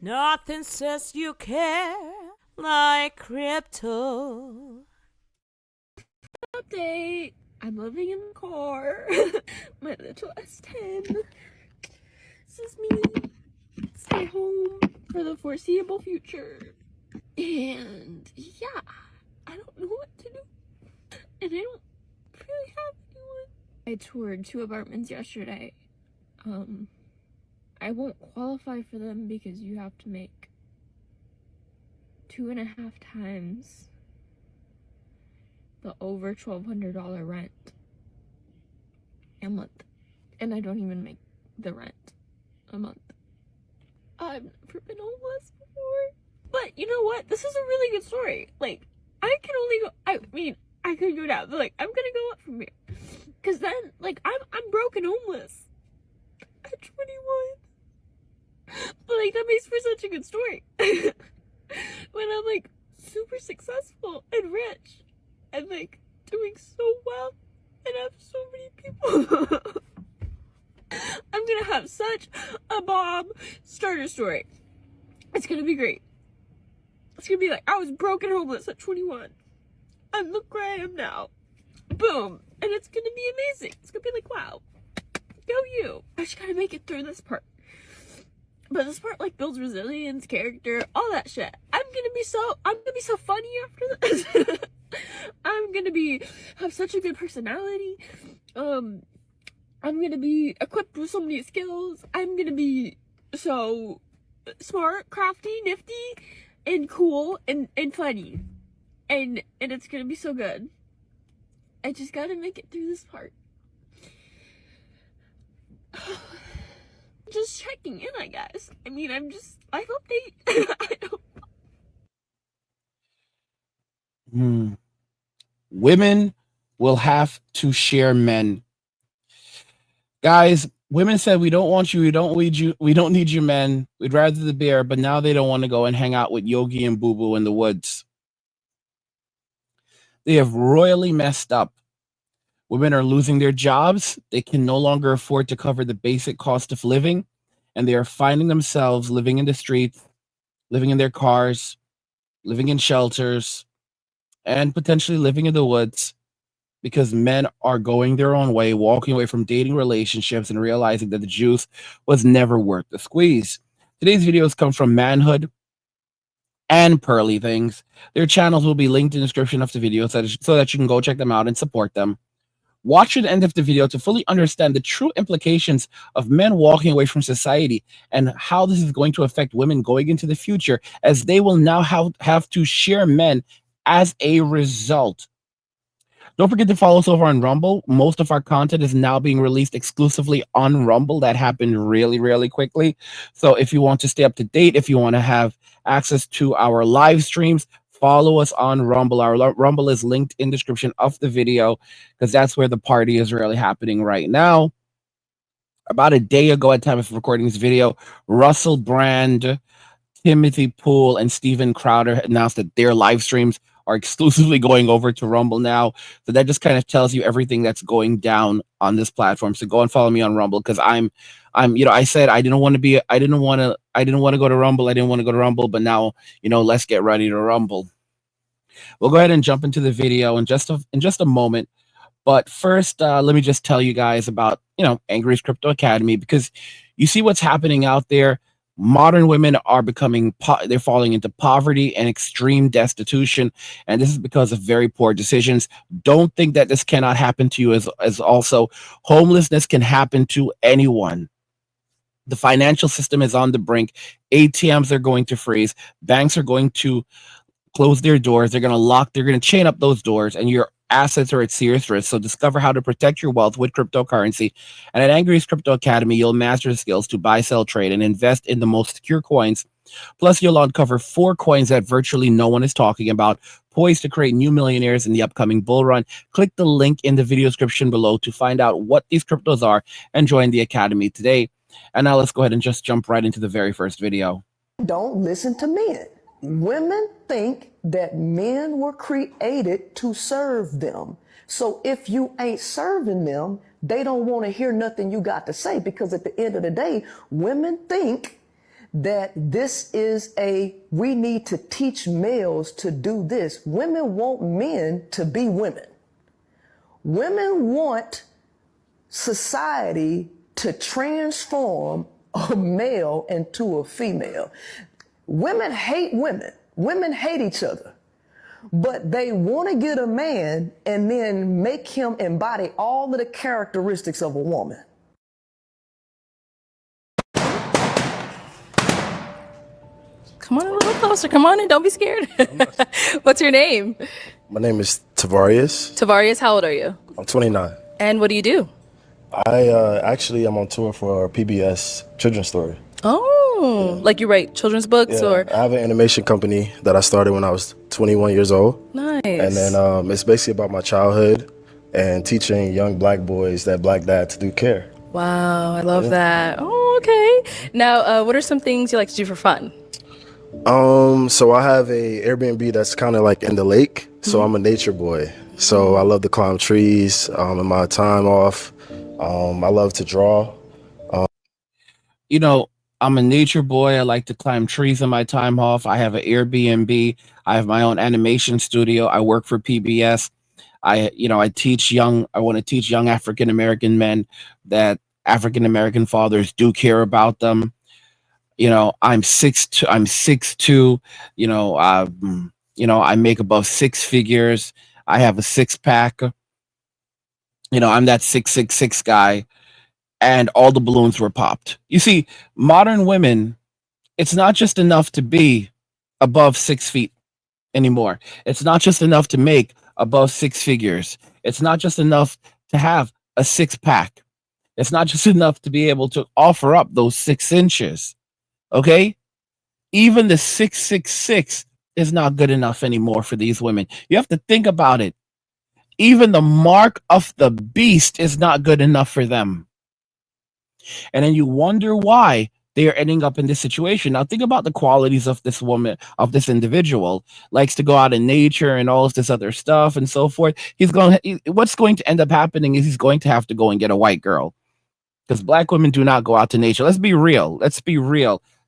Nothing says you care like crypto. Update. I'm living in the car. My little S10. This is me. Stay home for the foreseeable future. And yeah, I don't know what to do. And I don't really have anyone. I toured 2 apartments yesterday. I won't qualify for them because you have to make 2.5 times the over $1,200 rent a month. And I don't even make the rent a month. I've never been homeless before. But you know what? This is a really good story. Like, I can only go, I mean, I could go down, but like, I'm gonna go up from here. Cause then, like, I'm broke and homeless at 21. But like, that makes for such a good story. When I'm like super successful and rich and like doing so well and have so many people. I'm gonna have such a bomb starter story. It's gonna be great. It's gonna be like, I was broke and homeless at 21. And look where I am now. Boom. And it's gonna be amazing. It's gonna be like, wow. Go you. I just gotta make it through this part. But this part like builds resilience, character, all that shit. I'm gonna be so funny after this. I'm gonna have such a good personality. I'm gonna be equipped with so many skills. I'm gonna be so smart, crafty, nifty, and cool, and funny. And it's gonna be so good. I just gotta make it through this part. Just checking in, I guess. I mean, I'm just life update. I don't. Women will have to share men. Guys, women said, we don't want you, we don't need you, we don't need you men. We'd rather the bear, but now they don't want to go and hang out with Yogi and Boo Boo in the woods. They have royally messed up. Women are losing their jobs. They can no longer afford to cover the basic cost of living, and they are finding themselves living in the streets, living in their cars, living in shelters, and potentially living in the woods because men are going their own way, walking away from dating relationships and realizing that the juice was never worth the squeeze. Today's videos come from Manhood and Pearly Things. Their channels will be linked in the description of the video so that you can go check them out and support them. Watch to the end of the video to fully understand the true implications of men walking away from society and how this is going to affect women going into the future, as they will now have to share men as a result. Don't forget to follow us over on Rumble. Most of our content is now being released exclusively on Rumble. That happened really, really quickly. So if you want to stay up to date, if you want to have access to our live streams, follow us on Rumble. Our Rumble is linked in the description of the video because that's where the party is really happening right now. About a day ago at time of recording this video, Russell Brand, Timothy Poole, and Steven Crowder announced that their live streams are exclusively going over to Rumble now. So that just kind of tells you everything that's going down on this platform. So go and follow me on Rumble because I said I didn't want to go to Rumble, but now, let's get ready to rumble. We'll go ahead and jump into the video in just a moment. But first, let me just tell you guys about, Angry's Crypto Academy, because you see what's happening out there. Modern women are they're falling into poverty and extreme destitution. And this is because of very poor decisions. Don't think that this cannot happen to you as also homelessness can happen to anyone. The financial system is on the brink. ATMs are going to freeze. Banks are going to close their doors. They're going to chain up those doors, and your assets are at serious risk. So discover how to protect your wealth with cryptocurrency. And at Angry's Crypto Academy, you'll master the skills to buy, sell, trade, and invest in the most secure coins. Plus, you'll uncover 4 coins that virtually no one is talking about, poised to create new millionaires in the upcoming bull run. Click the link in the video description below to find out what these cryptos are and join the academy today. And now let's go ahead and just jump right into the very first video. Don't listen to men. Women think that men were created to serve them. So if you ain't serving them, they don't want to hear nothing you got to say, because at the end of the day, women think that this is we need to teach males to do this. Women want men to be women. Women want society to transform a male into a female. Women hate women. Women hate each other. But they want to get a man and then make him embody all of the characteristics of a woman. Come on a little closer. Come on in. Don't be scared. What's your name? My name is Tavarius. Tavarius, how old are you? I'm 29. And what do you do? I'm on tour for PBS Children's Story. Oh, yeah. Like you write children's books or? I have an animation company that I started when I was 21 years old. Nice. And then it's basically about my childhood and teaching young black boys that black dad to do care. Wow, I love that. Oh, okay. Now, what are some things you like to do for fun? So I have a Airbnb that's kind of like in the lake. So I'm a nature boy. So I love to climb trees in my time off. I love to draw. You know, I'm a nature boy. I like to climb trees in my time off. I have an Airbnb. I have my own animation studio. I work for PBS. I want to teach young African American men that African American fathers do care about them. You know, I'm 6'2". I'm 6'2". I make above six figures. I have a six pack. I'm that 6'6" guy. And all the balloons were popped. You see, modern women, it's not just enough to be above 6 feet anymore. It's not just enough to make above six figures. It's not just enough to have a six pack. It's not just enough to be able to offer up those 6 inches. Okay? Even the 6'6" is not good enough anymore for these women. You have to think about it. Even the mark of the beast is not good enough for them. And then you wonder why they are ending up in this situation. Now think about the qualities of this woman, of this individual. Likes to go out in nature and all of this other stuff and so forth. What's going to end up happening is he's going to have to go and get a white girl. Because black women do not go out to nature. Let's be real.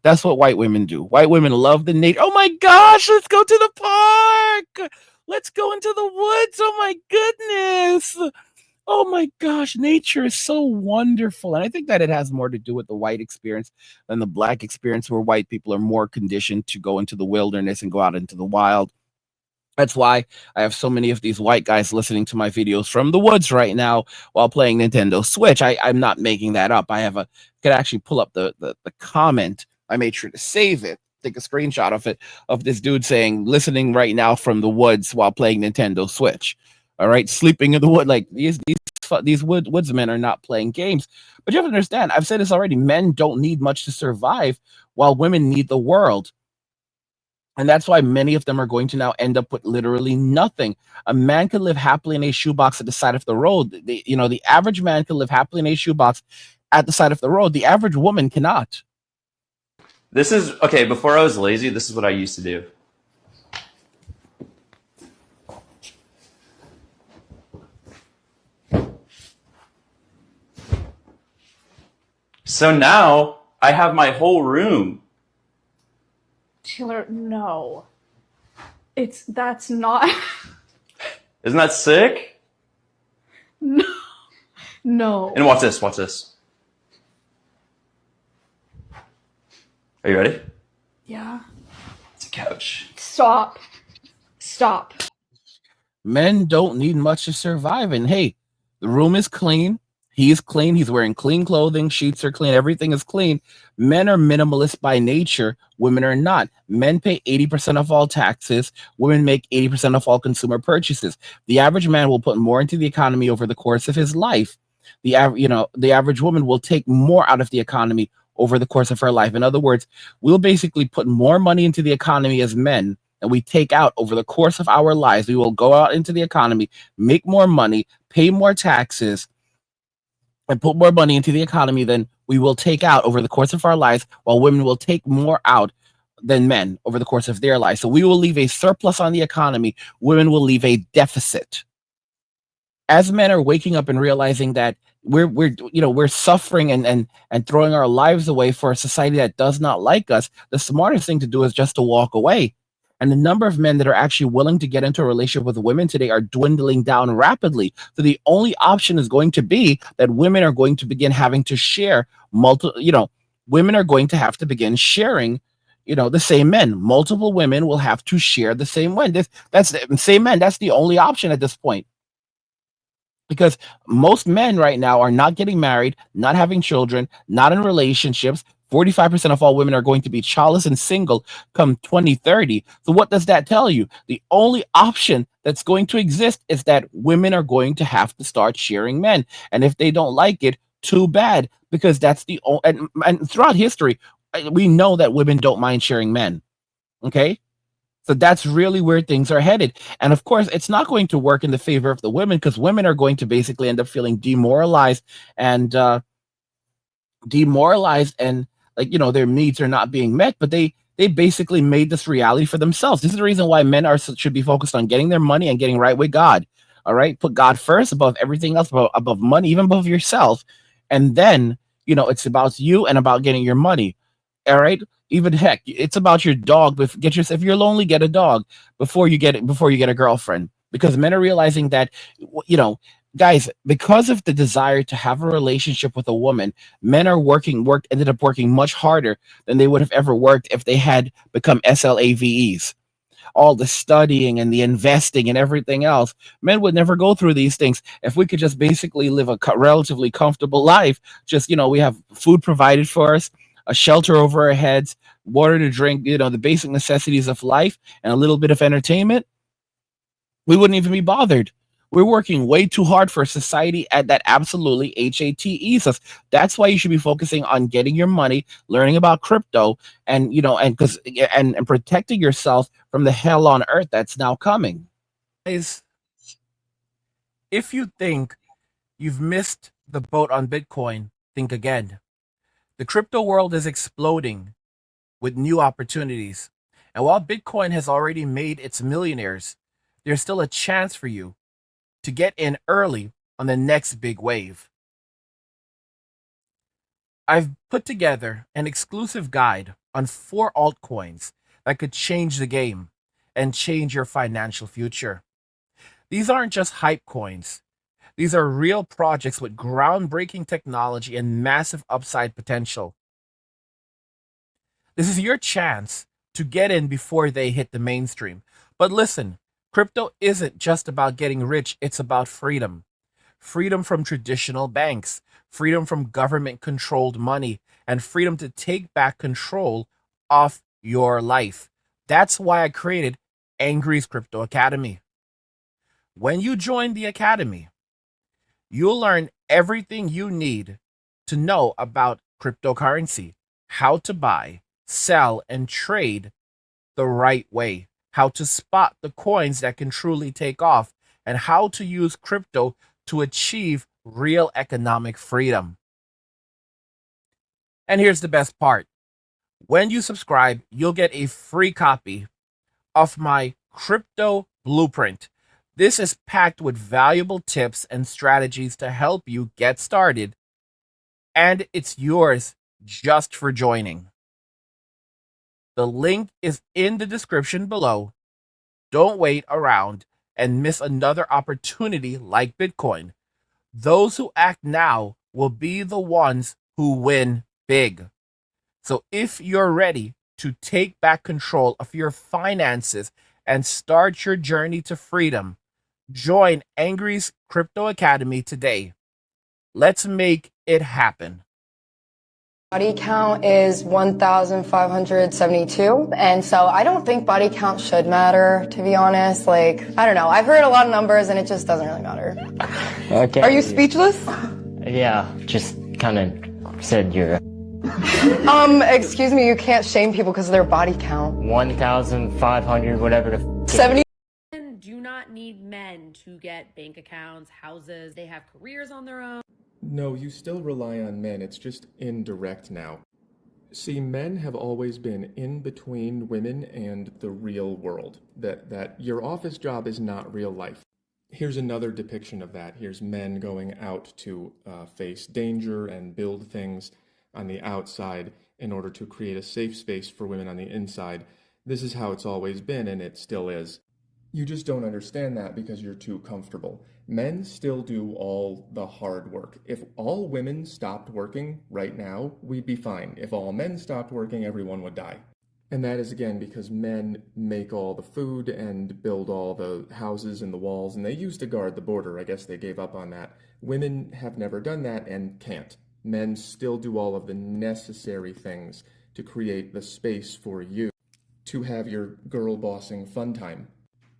That's what white women do. White women love the nature. Oh my gosh, let's go to the park. Let's go into the woods. Oh my goodness. Oh my gosh, nature is so wonderful. And I think that it has more to do with the white experience than the black experience, where white people are more conditioned to go into the wilderness and go out into the wild. That's why I have so many of these white guys listening to my videos from the woods right now while playing Nintendo Switch. I'm not making that up. Could actually pull up the comment. I made sure to save it, take a screenshot of it, of this dude saying, listening right now from the woods while playing Nintendo Switch. All right, sleeping in the wood. Like these woodsmen are not playing games. But you have to understand, I've said this already, men don't need much to survive, while women need the world. And that's why many of them are going to now end up with literally nothing. A man could live happily in a shoebox at the side of the road. The average man could live happily in a shoebox at the side of the road. The average woman cannot. This is, okay, before I was lazy, this is what I used to do. So now I have my whole room. Taylor, no. That's not. Isn't that sick? No. No. And watch this, watch this. Are you ready? Yeah. It's a couch. Stop. Men don't need much to survive. And hey, the room is clean. He's clean. He's wearing clean clothing. Sheets are clean. Everything is clean. Men are minimalist by nature. Women are not. Men pay 80% of all taxes. Women make 80% of all consumer purchases. The average man will put more into the economy over the course of his life. The average woman will take more out of the economy over the course of her life. In other words, we'll basically put more money into the economy as men than we take out over the course of our lives. We will go out into the economy, make more money, pay more taxes, and put more money into the economy than we will take out over the course of our lives, while women will take more out than men over the course of their lives. So we will leave a surplus on the economy. Women will leave a deficit. As men are waking up and realizing that we're suffering and throwing our lives away for a society that does not like us. The smartest thing to do is just to walk away. And the number of men that are actually willing to get into a relationship with women today are dwindling down rapidly. So the only option is going to be that women are going to begin having to share women are going to have to begin sharing, the same men. Multiple women will have to share the same men. That's the same men. That's the only option at this point. Because most men right now are not getting married, not having children, not in relationships. 45% of all women are going to be childless and single come 2030. So what does that tell you? The only option that's going to exist is that women are going to have to start sharing men. And if they don't like it, too bad, because that's the only, and throughout history, we know that women don't mind sharing men. Okay? So that's really where things are headed. And of course, it's not going to work in the favor of the women, because women are going to basically end up feeling demoralized and their needs are not being met, but they basically made this reality for themselves. This is the reason why men should be focused on getting their money and getting right with God. All right. Put God first above everything else, above money, even above yourself. And then, it's about you and about getting your money. All right. Even heck, it's about your dog. If you're lonely, get a dog before you get a girlfriend, because men are realizing that, guys, because of the desire to have a relationship with a woman, men are ended up working much harder than they would have ever worked if they had become SLAVEs. All the studying and the investing and everything else, men would never go through these things if we could just basically live a relatively comfortable life. Just, we have food provided for us, a shelter over our heads, water to drink, the basic necessities of life, and a little bit of entertainment. We wouldn't even be bothered. We're working way too hard for a society that absolutely HATEs us. That's why you should be focusing on getting your money, learning about crypto, and and protecting yourself from the hell on earth that's now coming. Guys, if you think you've missed the boat on Bitcoin, think again. The crypto world is exploding with new opportunities. And while Bitcoin has already made its millionaires, there's still a chance for you to get in early on the next big wave. I've put together an exclusive guide on 4 altcoins that could change the game and change your financial future. These aren't just hype coins. These are real projects with groundbreaking technology and massive upside potential. This is your chance to get in before they hit the mainstream. But listen, crypto isn't just about getting rich, it's about freedom. Freedom from traditional banks, freedom from government-controlled money, and freedom to take back control of your life. That's why I created Angry's Crypto Academy. When you join the academy, you'll learn everything you need to know about cryptocurrency, how to buy, sell, and trade the right way, how to spot the coins that can truly take off, and how to use crypto to achieve real economic freedom. And here's the best part. When you subscribe, you'll get a free copy of my crypto blueprint. This is packed with valuable tips and strategies to help you get started, and it's yours just for joining. The link is in the description below. Don't wait around and miss another opportunity like Bitcoin. Those who act now will be the ones who win big. So if you're ready to take back control of your finances and start your journey to freedom, join Angry's Crypto Academy today. Let's make it happen. Body count is 1,572. And so I don't think body count should matter, to be honest. I don't know. I've heard a lot of numbers and it just doesn't really matter. Okay. Are you speechless? Yeah, just kind of said you're... Excuse me, you can't shame people because of their body count. 1,500, whatever the... 70. Women do not need men to get bank accounts, houses. They have careers on their own. No, you still rely on men. It's just indirect now. See, men have always been in between women and the real world. That your office job is not real life. Here's another depiction of that. Here's men going out to face danger and build things on the outside in order to create a safe space for women on the inside. This is how it's always been, and it still is. You just don't understand that because you're too comfortable. Men still do all the hard work. If all women stopped working right now, we'd be fine. If all men stopped working, everyone would die. And that is, again, because men make all the food and build all the houses and the walls, and they used to guard the border. I guess they gave up on that. Women have never done that and can't. Men still do all of the necessary things to create the space for you to have your girl bossing fun time.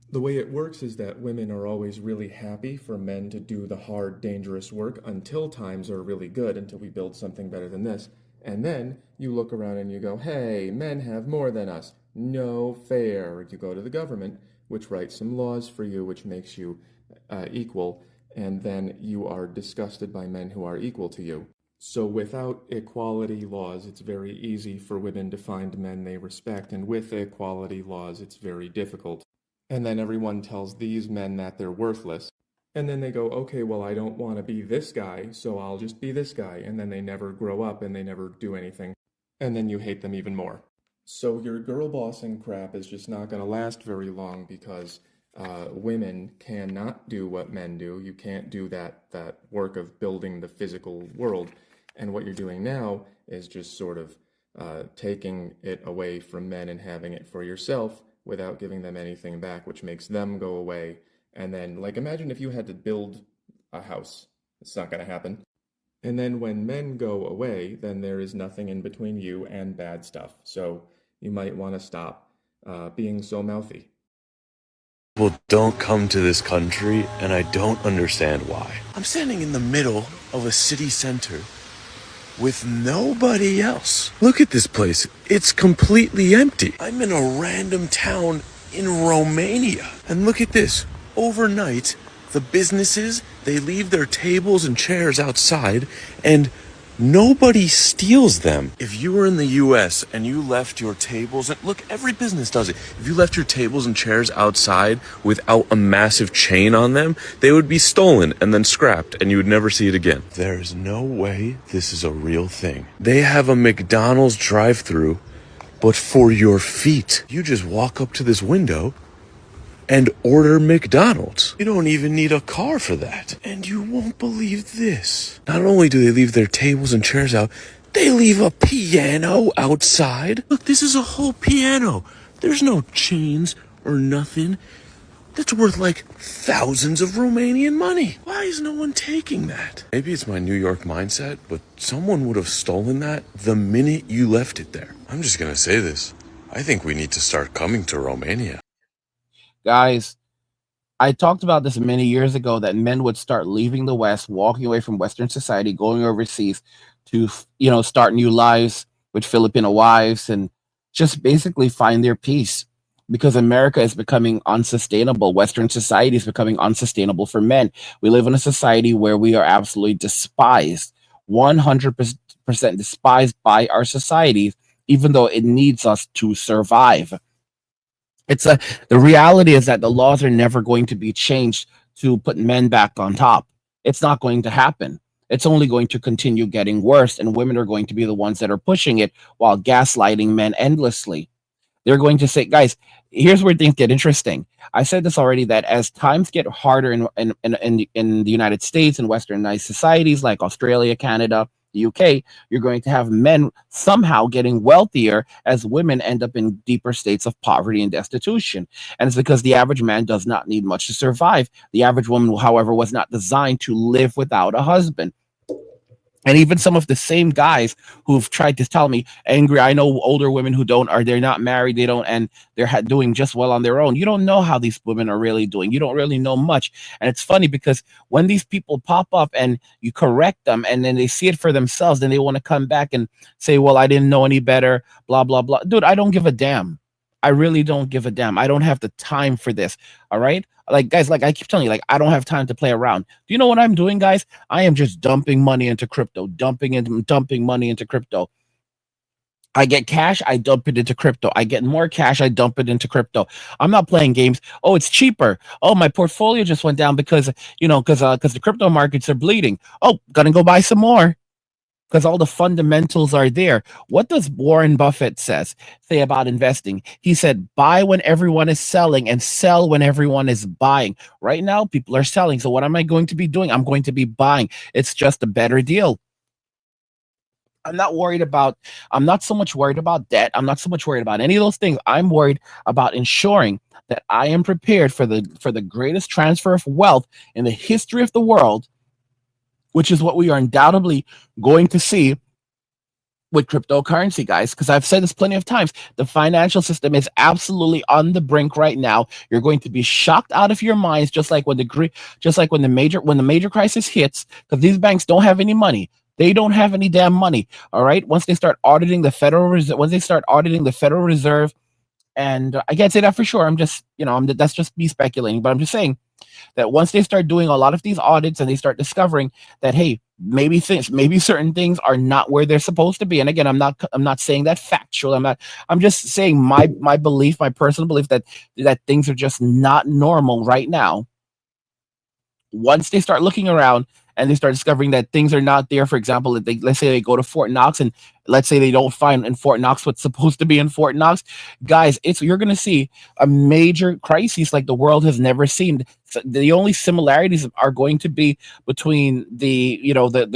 The way it works is that women are always really happy for men to do the hard, dangerous work until times are really good, until we build something better than this. And then you look around and you go, hey, men have more than us. No fair. You go to the government, which writes some laws for you, which makes you equal, and then you are disgusted by men who are equal to you. So without equality laws, it's very easy for women to find men they respect, and with equality laws, it's very difficult. And then everyone tells these men that they're worthless. And then they go, okay, well, I don't want to be this guy, so I'll just be this guy. And then they never grow up and they never do anything. And then you hate them even more. So your girl bossing crap is just not going to last very long because women cannot do what men do. You can't do that work of building the physical world. And what you're doing now is just sort of taking it away from men and having it for yourself without giving them anything back, which makes them go away. And then, like, imagine if you had to build a house. It's not going to happen. And then when men go away, then there is nothing in between you and bad stuff. So you might want to stop being so mouthy. People don't come to this country, and I don't understand why. I'm standing in the middle of a city center with nobody else. Look at this place. It's completely empty. I'm in a random town in Romania. And look at this. Overnight, the businesses, they leave their tables and chairs outside, and nobody steals them. If you were in the US and you left your tables, and look, every business does it. If you left your tables and chairs outside without a massive chain on them, they would be stolen and then scrapped, and you would never see it again. There's no way this is a real thing. They have a McDonald's drive-thru, but for your feet. You just walk up to this window and order McDonald's. You don't even need a car for that. And you won't believe this. Not only do they leave their tables and chairs out, they leave a piano outside. Look, this is a whole piano. There's no chains or nothing. That's worth like thousands of Romanian money. Why is no one taking that? Maybe it's my New York mindset, but someone would have stolen that the minute you left it there. I'm just gonna say this. I think we need to start coming to Romania. Guys, I talked about this many years ago that men would start leaving the West, walking away from Western society, going overseas to, start new lives with Filipino wives and just basically find their peace because America is becoming unsustainable. Western society is becoming unsustainable for men. We live in a society where we are absolutely despised, 100% despised by our societies, even though it needs us to survive. The reality is that the laws are never going to be changed to put men back on top. It's not going to happen. It's only going to continue getting worse, and women are going to be the ones that are pushing it while gaslighting men endlessly. They're going to say, guys, here's where things get interesting. I said this already, that as times get harder in the United States and westernized societies like Australia, Canada, the UK, you're going to have men somehow getting wealthier as women end up in deeper states of poverty and destitution. And it's because the average man does not need much to survive. The average woman, however, was not designed to live without a husband. And even some of the same guys who've tried to tell me, angry, I know older women who they're not married, and they're doing just well on their own. You don't know how these women are really doing. You don't really know much. And it's funny because when these people pop up and you correct them and then they see it for themselves, then they want to come back and say, well, I didn't know any better, blah, blah, blah. Dude, I don't give a damn. I really don't give a damn. I don't have the time for this. All right. Like, guys, like I keep telling you, like, I don't have time to play around. Do you know what I'm doing, guys? I am just dumping money into crypto, dumping money into crypto. I get cash, I dump it into crypto. I get more cash, I dump it into crypto. I'm not playing games. Oh, it's cheaper. Oh, my portfolio just went down because because the crypto markets are bleeding. Oh, gonna go buy some more because all the fundamentals are there. What does Warren Buffett say about investing? He said, buy when everyone is selling and sell when everyone is buying. Right now, people are selling. So what am I going to be doing? I'm going to be buying. It's just a better deal. I'm not so much worried about debt. I'm not so much worried about any of those things. I'm worried about ensuring that I am prepared for the greatest transfer of wealth in the history of the world, which is what we are undoubtedly going to see with cryptocurrency, guys, because I've said this plenty of times. The financial system is absolutely on the brink right now. You're going to be shocked out of your minds, just like when the major crisis hits, because these banks don't have any money. They don't have any damn money. All right. Once they start auditing the Federal Reserve, and I can't say that for sure. I'm just, that's just me speculating, but I'm just saying that once they start doing a lot of these audits and they start discovering that, hey, maybe certain things are not where they're supposed to be. And again, I'm not saying that factual. I'm just saying my personal belief that things are just not normal right now. Once they start looking around and they start discovering that things are not there, for example, let's say they go to Fort Knox and let's say they don't find in Fort Knox what's supposed to be in Fort Knox, guys, you're going to see a major crisis like the world has never seen. So the only similarities are going to be between the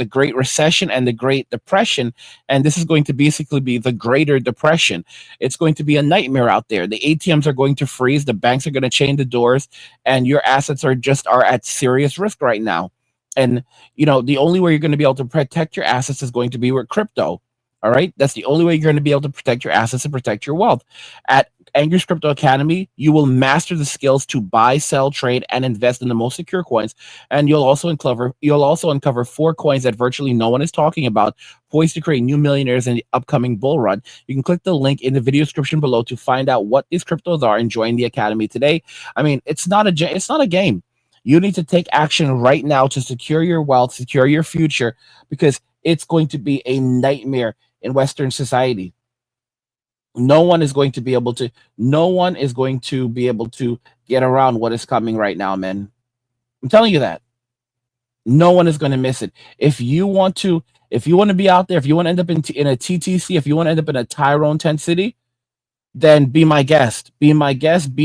Great Recession and the Great Depression, and this is going to basically be the Greater Depression. It's going to be a nightmare out there. The ATMs are going to freeze, the banks are going to chain the doors, and your assets are at serious risk right now. And the only way you're going to be able to protect your assets is going to be with crypto. All right, that's the only way you're going to be able to protect your assets and protect your wealth. At Angry's Crypto Academy, you will master the skills to buy, sell, trade, and invest in the most secure coins. And you'll also uncover 4 coins that virtually no one is talking about, poised to create new millionaires in the upcoming bull run. You can click the link in the video description below to find out what these cryptos are and join the academy today. I mean, it's not a game. You need to take action right now to secure your wealth, secure your future, because it's going to be a nightmare in Western society. No one is going to be able to get around what is coming right now, man. I'm telling you that. No one is going to miss it. If you want to be out there, if you want to end up in a TTC, if you want to end up in a Tyrone 10 City, then be my guest. Be my guest.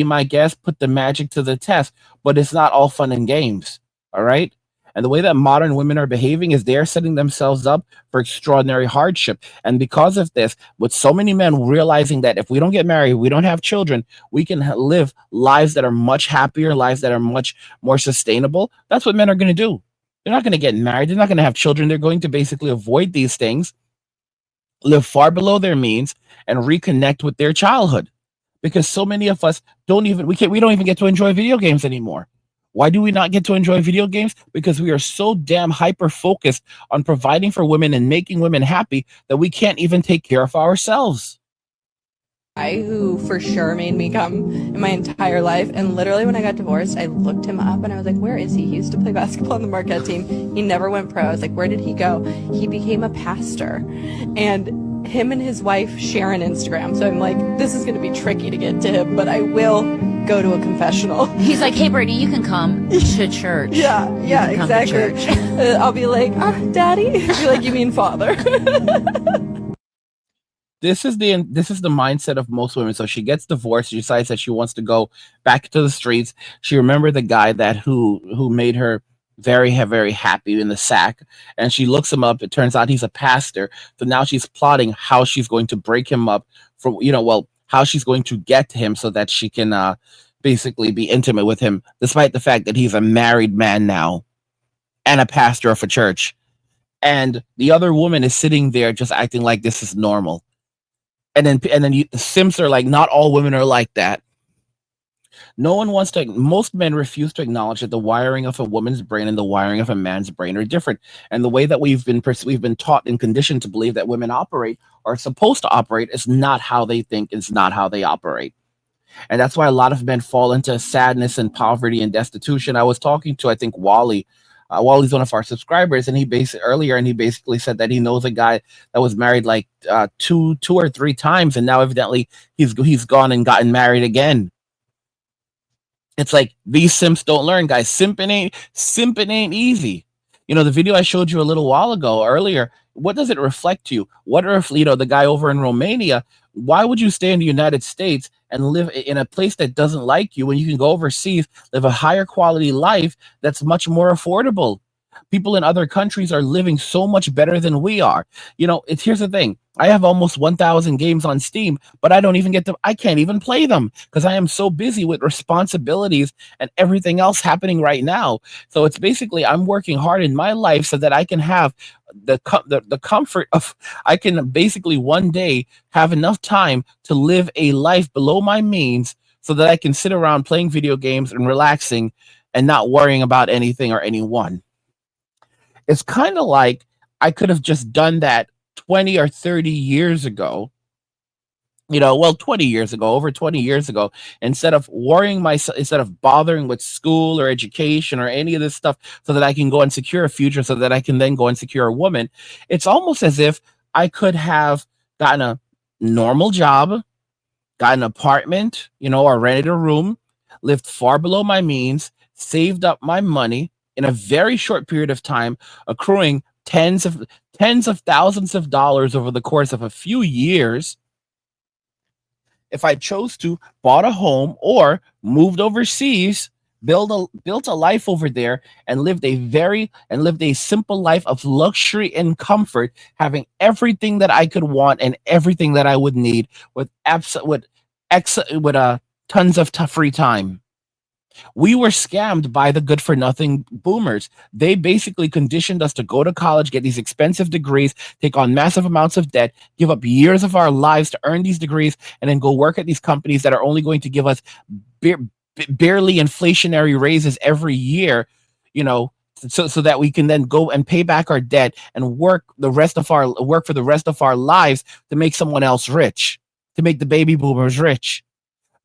Put the magic to the test. But it's not all fun and games. All right? And the way that modern women are behaving is they're setting themselves up for extraordinary hardship. And because of this, with so many men realizing that if we don't get married, we don't have children, we can live lives that are much happier, lives that are much more sustainable. That's what men are going to do. They're not going to get married. They're not going to have children. They're going to basically avoid these things, live far below their means, and reconnect with their childhood. Because so many of us don't even get to enjoy video games anymore. Why do we not get to enjoy video games? Because we are so damn hyper focused on providing for women and making women happy that we can't even take care of ourselves. Guy who for sure made me come in my entire life, and literally when I got divorced, I looked him up and I was like, where is he? He used to play basketball on the Marquette team. He never went pro. I was like, where did he go? He became a pastor, and him and his wife share an Instagram. So I'm like, this is going to be tricky to get to him, but I will go to a confessional. He's like, hey Brady, you can come to church. Yeah, exactly. I'll be like, daddy. He'll be like, you mean father? This is the mindset of most women. So she gets divorced. She decides that she wants to go back to the streets. She remembered the guy who made her very, very happy in the sack, and she looks him up. It turns out he's a pastor. So now she's plotting how she's going to break him up from, how she's going to get to him so that she can basically be intimate with him, despite the fact that he's a married man now and a pastor of a church. And the other woman is sitting there just acting like this is normal. And then the simps are like, not all women are like that. Most men refuse to acknowledge that the wiring of a woman's brain and the wiring of a man's brain are different. And the way that we've been taught and conditioned to believe that women operate or are supposed to operate is not how they think, it's not how they operate. And that's why a lot of men fall into sadness and poverty and destitution. I was talking to, I think, Wally Wally's one of our subscribers, and he basically said that he knows a guy that was married like two or three times, and now evidently he's gone and gotten married again. It's like these simps don't learn, guys. Simping ain't easy. You know, the video I showed you a little while ago earlier, what does it reflect to you? What if, you know, the guy over in Romania, why would you stay in the United States and live in a place that doesn't like you when you can go overseas, live a higher quality life that's much more affordable? People in other countries are living so much better than we are. You know, here's the thing. I have almost 1,000 games on Steam, but I can't even play them because I am so busy with responsibilities and everything else happening right now. So it's basically I'm working hard in my life so that I can have the comfort of, I can basically one day have enough time to live a life below my means so that I can sit around playing video games and relaxing and not worrying about anything or anyone. It's kind of like I could have just done that 20 or 30 years ago, you know, well, 20 years ago, over 20 years ago, instead of instead of bothering with school or education or any of this stuff so that I can go and secure a future so that I can then go and secure a woman. It's almost as if I could have gotten a normal job, got an apartment, you know, or rented a room, lived far below my means, saved up my money in a very short period of time, accruing tens of thousands of dollars over the course of a few years. If I chose to, bought a home or moved overseas, built a life over there, and lived a simple life of luxury and comfort, having everything that I could want and everything that I would need with tons of free time. We were scammed by the good for nothing boomers. They basically conditioned us to go to college, get these expensive degrees, take on massive amounts of debt, give up years of our lives to earn these degrees, and then go work at these companies that are only going to give us barely inflationary raises every year, you know, so that we can then go and pay back our debt and work for the rest of our lives to make someone else rich, to make the baby boomers rich.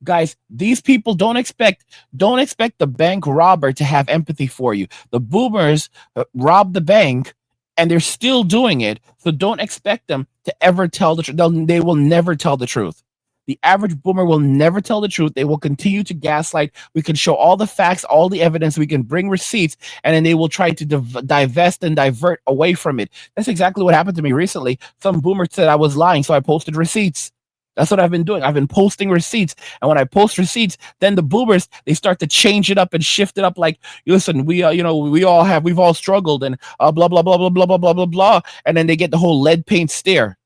Guys, these people don't expect the bank robber to have empathy for you. The boomers robbed the bank and they're still doing it. So don't expect them to ever tell the truth. They will never tell the truth. The average boomer will never tell the truth. They will continue to gaslight. We can show all the facts, all the evidence. We can bring receipts, and then they will try to divest and divert away from it. That's exactly what happened to me recently. Some boomer said I was lying, so I posted receipts. That's what I've been doing. I've been posting receipts. And when I post receipts, then the boomers, they start to change it up and shift it up like, listen, we've all struggled and blah, blah, blah, blah, blah, blah, blah, blah, blah. And then they get the whole lead paint stare.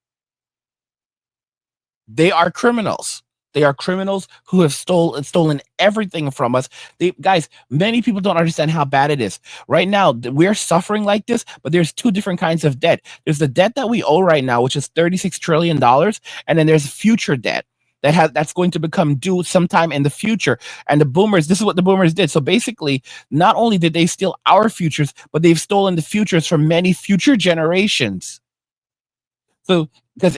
They are criminals. They are criminals who have stolen everything from us. Guys, many people don't understand how bad it is. Right now, we're suffering like this, but there's two different kinds of debt. There's the debt that we owe right now, which is $36 trillion. And then there's future debt that's going to become due sometime in the future. And the boomers, this is what the boomers did. So basically, not only did they steal our futures, but they've stolen the futures from many future generations. So, because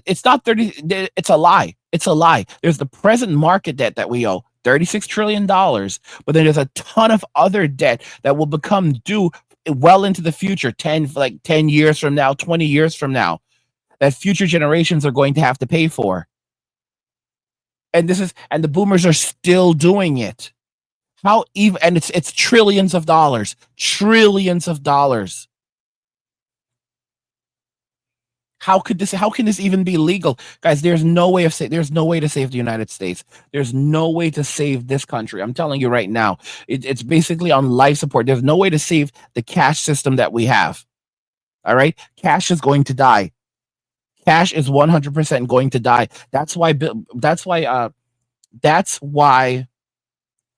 it's not 30, it's a lie. It's a lie. There's the present market debt that we owe, $36 trillion, but then there's a ton of other debt that will become due well into the future, 10 years from now, 20 years from now, that future generations are going to have to pay for. And the boomers are still doing it. And it's trillions of dollars. How can this even be legal? Guys, there's no way to save the United States. There's no way to save this country. I'm telling you right now. It's basically on life support. There's no way to save the cash system that we have. All right? Cash is going to die. Cash is 100% going to die. That's why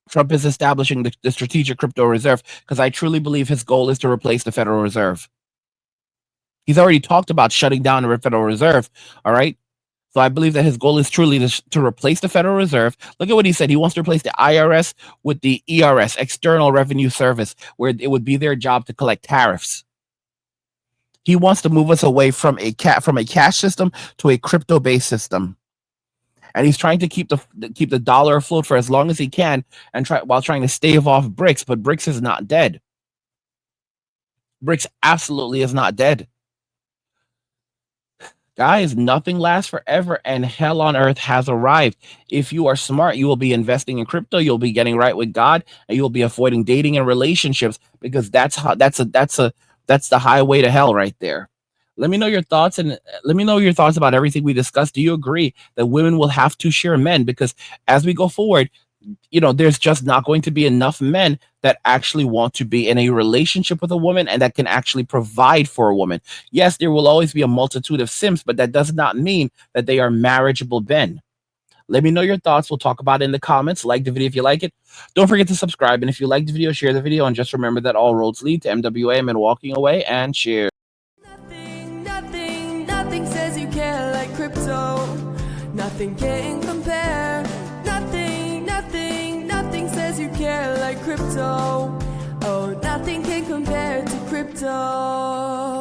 Trump is establishing the strategic crypto reserve, because I truly believe his goal is to replace the Federal Reserve. He's already talked about shutting down the Federal Reserve, all right? So I believe that his goal is truly to replace the Federal Reserve. Look at what he said. He wants to replace the IRS with the ERS, External Revenue Service, where it would be their job to collect tariffs. He wants to move us away from a cash system to a crypto-based system. And he's trying to keep the dollar afloat for as long as he can, and while trying to stave off BRICS, but BRICS is not dead. BRICS absolutely is not dead. Guys, nothing lasts forever, and hell on earth has arrived. If you are smart, you will be investing in crypto, you'll be getting right with God, and you'll be avoiding dating and relationships, because that's the highway to hell right there. Let me know your thoughts, and let me know your thoughts about everything we discussed. Do you agree that women will have to share men? Because as we go forward, there's just not going to be enough men that actually want to be in a relationship with a woman and that can actually provide for a woman. Yes, there will always be a multitude of simps, but that does not mean that they are marriageable men. Let me know your thoughts. We'll talk about it in the comments. Like the video if you like it. Don't forget to subscribe. And if you like the video, share the video. And just remember that all roads lead to MWA and walking away. And cheers. Nothing says you care like crypto. Nothing can compare. Nothing says you care like crypto. Oh, nothing can compare to crypto.